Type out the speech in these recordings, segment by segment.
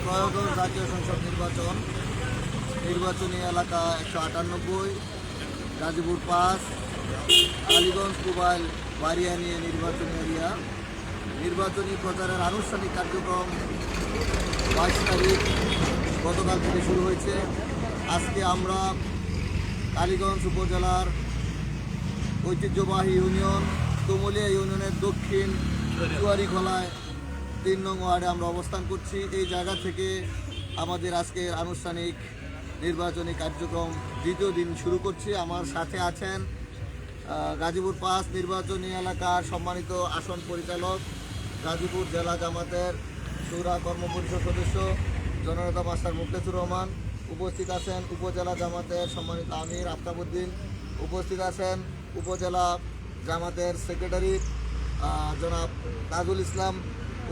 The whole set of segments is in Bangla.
ত্রয়োদশ জাতীয় সংসদ নির্বাচনী এলাকা 198, গাজীপুর 5, কালীগঞ্জ, পুবাইল, বাড়িয়া নিয়ে নির্বাচনী এরিয়া। নির্বাচনী প্রচারের আনুষ্ঠানিক কার্যক্রম 22 তারিখ গতকাল থেকে শুরু হয়েছে। আজকে আমরা কালীগঞ্জ উপজেলার ঐতিহ্যবাহী ইউনিয়ন তুমুলিয়া ইউনিয়নের দক্ষিণ চুয়ারিখলায় 3 নং ওয়ার্ডে আমরা অবস্থান করছি। এই জায়গা থেকে আমাদের আজকের আনুষ্ঠানিক নির্বাচনী কার্যক্রম দ্বিতীয় দিন শুরু করছি। আমার সাথে আছেন গাজীপুর 5 নির্বাচনী এলাকার সম্মানিত আসন পরিচালক, গাজীপুর জেলা জামাতের শুরা কর্মপরিষদ সদস্য জননেতা মাস্টার মুখলেছুর রহমান। উপস্থিত আছেন উপজেলা জামাতের সম্মানিত আমির আফতাবউদ্দিন। উপস্থিত আছেন উপজেলা জামাতের সেক্রেটারি জনাব তাজুল ইসলাম।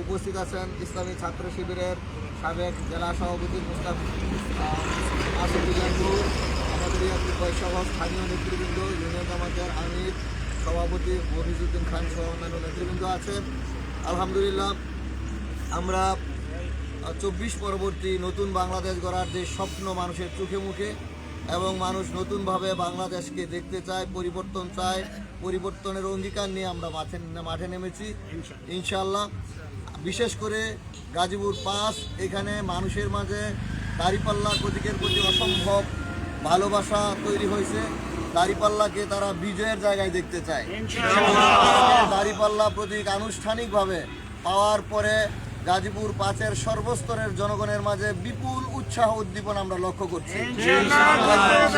উপস্থিত আছেন ইসলামী ছাত্র শিবিরের সাবেক জেলা সভাপতি মুস্তাফ আসিফুল্লাহ। আমাদের সহ স্থানীয় নেতৃবৃন্দ, ইউনিয়ন জামাতের আমির সভাপতি মফিজউদ্দিন খান সহ অন্যান্য নেতৃবৃন্দ আছেন। আলহামদুলিল্লাহ, আমরা 24 পরবর্তী নতুন বাংলাদেশ গড়ার যে স্বপ্ন মানুষের চোখে মুখে, এবং মানুষ নতুনভাবে বাংলাদেশকে দেখতে চায়, পরিবর্তন চায়, পরিবর্তনের অঙ্গীকার নিয়ে আমরা মাঠে নেমেছি ইনশাআল্লাহ। বিশেষ করে গাজীপুর 5 এখানে মানুষের মাঝে দাঁড়িপাল্লা প্রতীকের প্রতি অসম্ভব ভালোবাসা তৈরি হয়েছে। দাঁড়িপাল্লাকে তারা বিজয়ের জায়গায় দেখতে চায়। দাঁড়িপাল্লা প্রতীক আনুষ্ঠানিকভাবে পাওয়ার পরে গাজীপুর 5-এর সর্বস্তরের জনগণের মাঝে বিপুল উৎসাহ উদ্দীপনা আমরা লক্ষ্য করছি।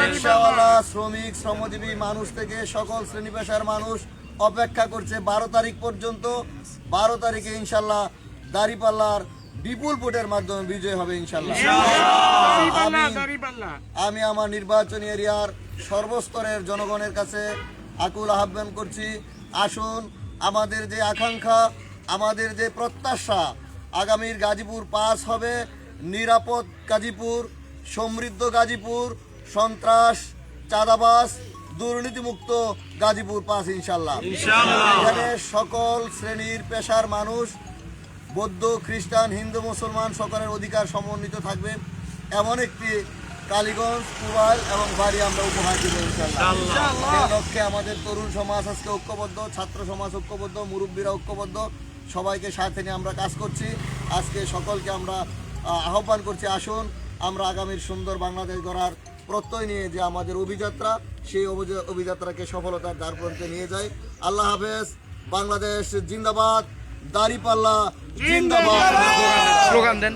রিকশাওয়ালা, শ্রমিক, শ্রমজীবী মানুষ থেকে সকল শ্রেণী পেশার মানুষ অপেক্ষা করছে 12 তারিখ পর্যন্ত। 12 তারিখে ইনশাল্লাহ দাঁড়িপাল্লার বিপুল ভোটের মাধ্যমে বিজয় হবে ইনশাল্লাহ। আমি আমার নির্বাচনী এরিয়ার সর্বস্তরের জনগণের কাছে আকুল আহ্বান করছি, আসুন আমাদের যে আকাঙ্ক্ষা, আমাদের যে প্রত্যাশা, আগামীর গাজীপুর 5 হবে নিরাপদ গাজীপুর, সমৃদ্ধ গাজীপুর, সন্ত্রাস, চাঁদাবাজ, দুর্নীতিমুক্ত গাজীপুর 5 ইনশাল্লাহ। এখানে সকল শ্রেণীর পেশার মানুষ, বৌদ্ধ, খ্রিস্টান, হিন্দু, মুসলমান সকলের অধিকার সমন্বিত থাকবে। এমন একটি কালীগঞ্জ, পুবাইল এবং বাড়ি আমরা উপহার দেব ইনশাল্লাহ। এই লক্ষ্যে আমাদের তরুণ সমাজ আজকে ঐক্যবদ্ধ, ছাত্র সমাজ ঐক্যবদ্ধ, মুরব্বীরা ঐক্যবদ্ধ, সবাইকে সাথে নিয়ে আমরা কাজ করছি। আজকে সকলকে আমরা আহ্বান করছি, আসুন আমরা আগামীর সুন্দর বাংলাদেশ গড়ার প্রত্যয় নিয়ে যে আমাদের অভিযাত্রা, সেই অভিযাত্রাকে সফলতার দ্বারপ্রান্তে নিয়ে যাই। আল্লাহ হাফেজ। বাংলাদেশ জিন্দাবাদ, দাঁড়িপাল্লা জিন্দাবাদ। স্লোগান দেন।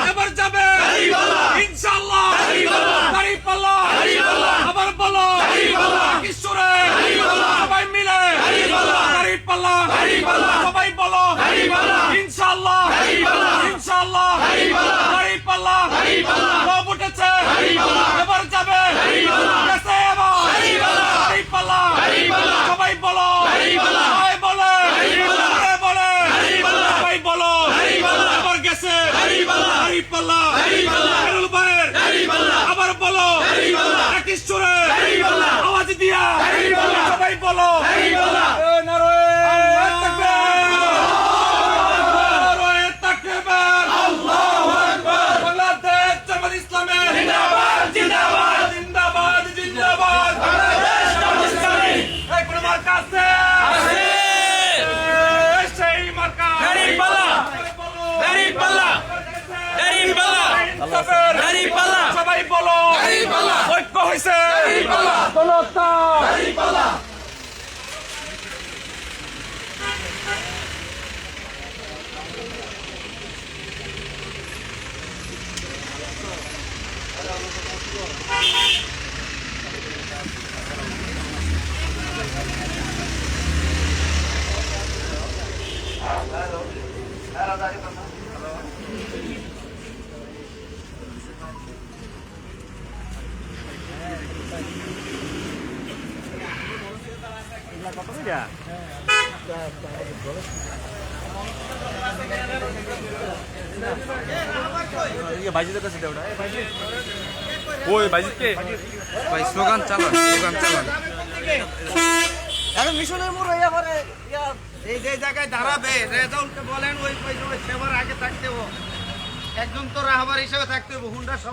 এবার যাবে ইনশাআল্লাহ। দাঁড়িপাল্লা আবার বলো, কিশোরে সবাই মিলে দাঁড়িপাল্লা সবাই বলো ইনশাআল্লাহ, ইনশাআল্লাহ। দাঁড়িপাল্লা রব উঠেছে, এবার যাবে দাঁড়িপাল্লা সবাই বলো, সবাই বলে বলে সবাই বলো, এবার গেছে দাঁড়িপাল্লা আবার বলো কিশোরে আওয়াজ দিয়া সবাই বলো বাংলাদেশ জামাত ইসলামের জিন্দাবাদ, জিন্দাবাদ, জিন্দাবাদ। কোনো মার্কা আছে? সেই মার্কা দাঁড়িপাল্লা, দাঁড়িপাল্লা, দাঁড়িপাল্লা সবাই বলো ঐক্য হয়েছে। Hello. ওই বাইজিতকে ভাই স্লোগান চালান, স্লোগান চালান। এখন মিশনের মোড় হইয়া পরে এই যে জায়গায় দাঁড়াবে রেজাউলকে বলেন ওই সেবার আগে থাকতে একজন তো রাহবার হিসেবে থাকতে হবে হুন্ডা